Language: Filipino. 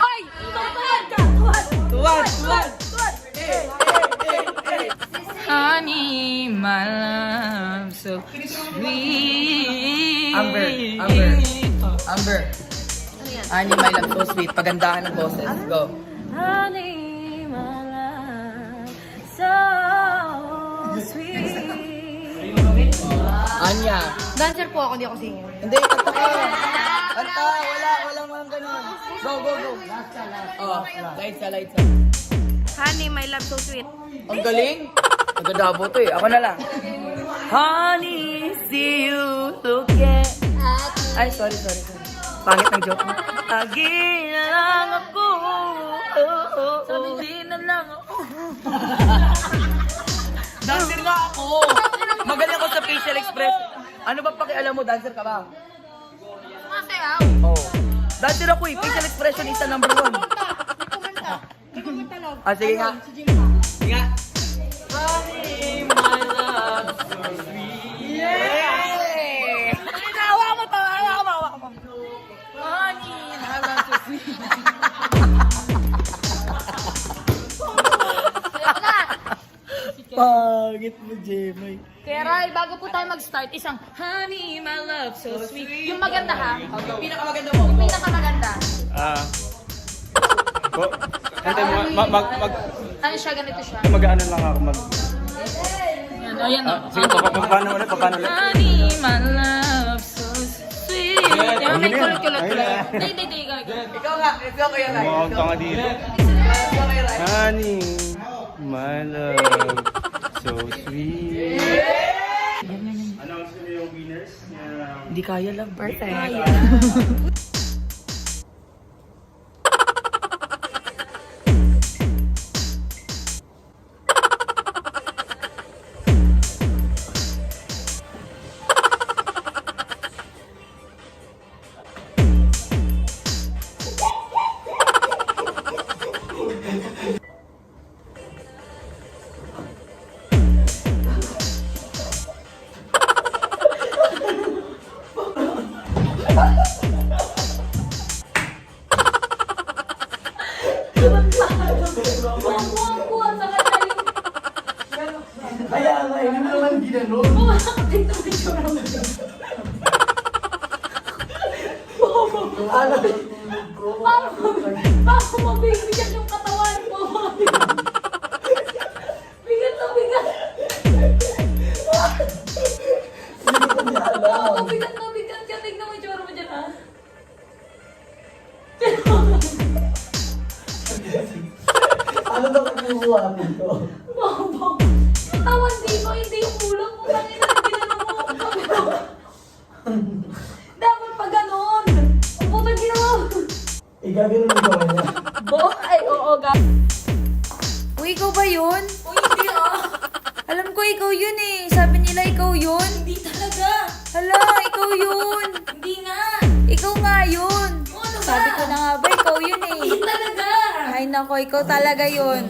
Ay! Tutuwad ka! Tuwad! Honey, my love, so sweet. Amber. Honey, my love, so sweet. Pagandahan ng boses. Go. Honey, my love, so sweet. Anya. Dancer po ako, hindi ako singer. Hindi, kanta ka. Kanta, walang mga ganun. Go. Oh, lights. Honey, my love, so sweet. Ang galing. Nagdadabo to eh. Ako na lang. Honey, see you looking. Ay, sorry. Pangit ng joke mo. Lagi na lang ako. Sabi na lang ako. Dancer nga ako. Magaling ako sa facial expression. Ano ba pakialam mo? Dancer ka ba? Masayaw. Oo. Dancer ako eh. Facial expression is the number 1. Ah, sige nga. Honey, my love, so sweet. Yay! Hawa mo. Honey, my love, so sweet. Pagit mo, Jemay. Kaya Ray, bago po tayo mag-start, isang honey, my love, so sweet. Yung maganda ha? Yung pinakamaganda mo. Yung pinakamaganda. Hindi, Ano siya, ganito siya. mag-ano lang ako Ayan o. Sige, paano ulit? Honey, my love, so sweet. Yung may kulot-kulot. Hindi. Ikaw kaya lang. Mawag ka nga dito. Honey, my love, so sweet. Announce nyo yung winners? Hindi kaya lang, birthday. Kaya nga, hindi mo naman ginanon. Parang mabibigat yung katawan mo. Bigat na bigat. Bigat na bigat ka. Tignan mo yung tsura mo dyan ha. Ano ba kaguluhan dito? Katawan dito, hindi yung ulang mo. Tangina na ginano mo. Dapat pa ganon. Ang putang ginawa mo. Igagano mo ba niya? Ay, oo, Uy, ikaw ba yun? Uy, hindi ah. Alam ko ikaw yun eh. Sabi nila ikaw yun. Hindi talaga. Hala, ikaw yun. Hindi nga. Ikaw nga yun. Ano ba? Sabi ko na nga ba, ikaw yun eh. Hindi talaga. Ay nako, ikaw talaga yun.